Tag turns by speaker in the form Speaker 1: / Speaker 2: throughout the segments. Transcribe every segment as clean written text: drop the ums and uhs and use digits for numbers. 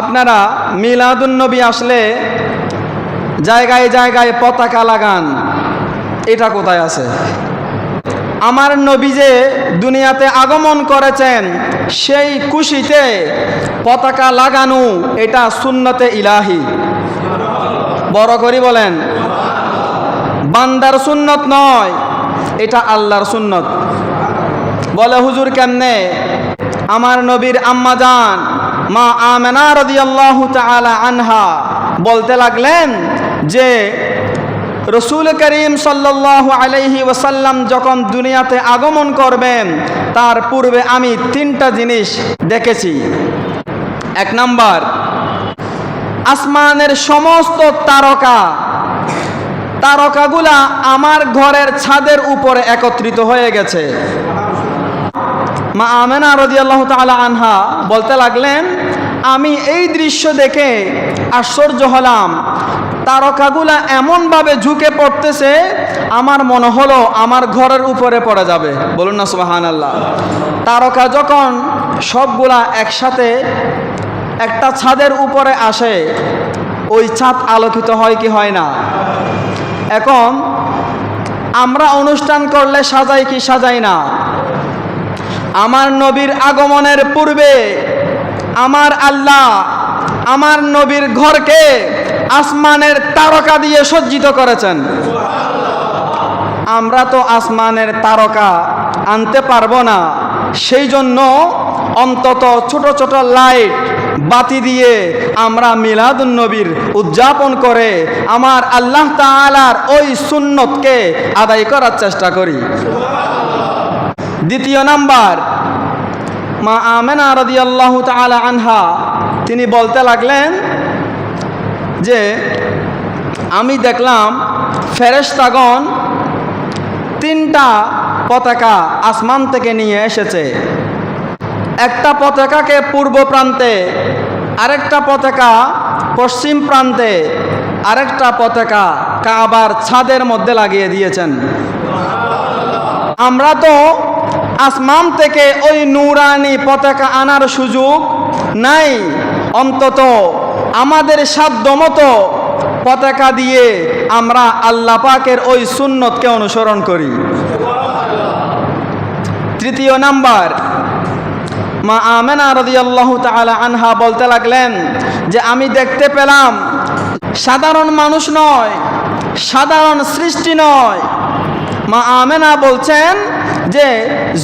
Speaker 1: আপনারা মিলাদুন্নবী আসলে জায়গায় জায়গায় পতাকা লাগান, এটা কোথায় আছে? আমার নবী যে দুনিয়াতে আগমন করেছেন সেই খুশিতে পতাকা লাগানো এটা সুন্নতে ইলাহি। বড় করে বলেন, বান্দার সুন্নত নয়, এটা আল্লাহর সুন্নত। বলে হুজুর কেমনে? আমার নবীর আম্মা জান মা আমেনা রাদিয়াল্লাহু তাআলা আনহা বলতে লাগলেন যে রসুল করিম সাল্লাল্লাহু আলাইহি ওয়াসাল্লাম যখন দুনিয়াতে আগমন করবেন তার পূর্বে আমি 3টা জিনিস দেখেছি। 1 নাম্বার, আসমানের সমস্ত তারকাগুলা আমার ঘরের ছাদের উপরে একত্রিত হয়ে গেছে। মা আমেনা রাদিয়াল্লাহু তাআলা আনহা বলতে লাগলেন, আমি এই দৃশ্য দেখে আশ্চর্য হলাম। তারকাগুলা এমনভাবে ঝুঁকে পড়তেছে, আমার মনে হলো আমার ঘরের উপরে পড়ে যাবে। বলুন না সুবহানাল্লাহ। তারকা যখন সবগুলা একসাথে একটা ছাদের উপরে আসে, ওই ছাদ আলোকিত হয় কি হয় না? এখন আমরা অনুষ্ঠান করলে সাজাই কি সাজাই না? আমার নবীর আগমনের পূর্বে আমার আল্লাহ আমার নবীর ঘরকে আসমানের তারকা দিয়ে সজ্জিত করেছেন। আমরা তো আসমানের তারকা আনতে পারবো না, সেই জন্য অন্তত ছোট ছোট লাইট বাতি দিয়ে আমরা মিলাদুন্নবীর উদযাপন করে আমার আল্লাহ তাআলার ওই সুন্নতকে আদায় করার চেষ্টা করি। 2 নাম্বার, মা আমেনা রাদিয়াল্লাহু তাআলা আনহা তিনি বলতে লাগলেন যে আমি দেখলাম ফেরেশতাগণ 3টা পতাকা আসমান থেকে নিয়ে এসেছে। একটা পতাকাকে পূর্ব প্রান্তে, আরেকটা পতাকা পশ্চিম প্রান্তে, আরেকটা পতাকা কাবার ছাদের মধ্যে লাগিয়ে দিয়েছেন। আমরা তো আসমান থেকে ওই নূরানি পতাকা আনার সুযোগ নাই, অন্তত আমাদের সাধ্যমতো পতাকা দিয়ে আমরা আল্লাহ পাকের ওই সুন্নতকে অনুসরণ করি। 3 নাম্বার, মা আমেনা রাদিয়াল্লাহু তাআলা আনহা বলতে লাগলেন যে আমি দেখতে পেলাম সাধারণ মানুষ নয়, সাধারণ সৃষ্টি নয়। মা আমেনা বলছেন যে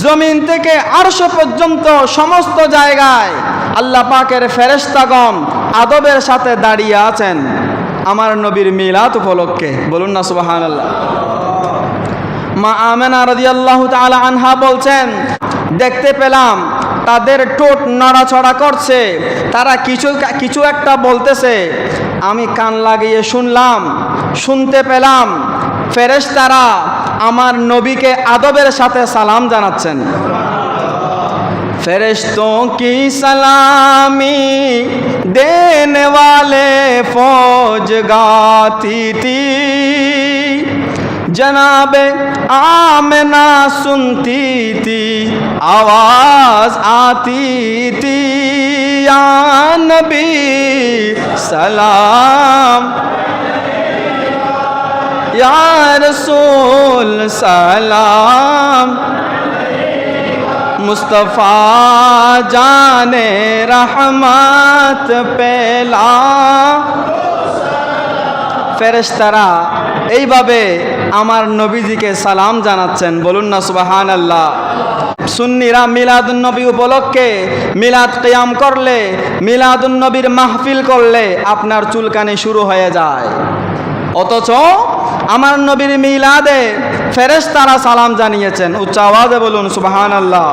Speaker 1: জমিন থেকে আরশ পর্যন্ত সমস্ত জায়গায় আল্লাহ পাকের ফেরেশতাগণ আদবের সাথে দাঁড়িয়ে আছেন আমার নবীর মিলাদ উপলক্ষে। বলুন না সুবহানাল্লাহ। মা আমেনা রাদিয়াল্লাহু তাআলা আনহা বলছেন দেখতে পেলাম তাদের ঠোঁট নড়াচড়া করছে, তারা কিছু একটা বলতেছে। আমি কান লাগিয়ে শুনলাম, শুনতে পেলাম ফেরেশতারা আমার নবীকে আদবের সাথে সালাম জানাচ্ছেন। ফেরেশতों की सलामी देने वाले फौज गाती थी, जनाबे आमना सुनती थी, आवाज आती थी या नबी सलाम या रसूल सलाम, मुस्तफ़ा जाने रहमत पेला। ফেরেশতারা এইভাবে আমার নবীজিকে সালাম জানাচ্ছেন। বলুন না সুবহানাল্লাহ। সুন্নিরা মিলাদুন্নবী উপলক্ষে মিলাদ কিয়াম করলে, মিলাদুন্নবীর মাহফিল করলে আপনার চুলকানি শুরু হয়ে যায়, অথচ আমার নবীর মিলাদে ফেরেশতারা সালাম জানিয়েছেন। উচ্চ আওয়াজে বলুন সুবহানাল্লাহ।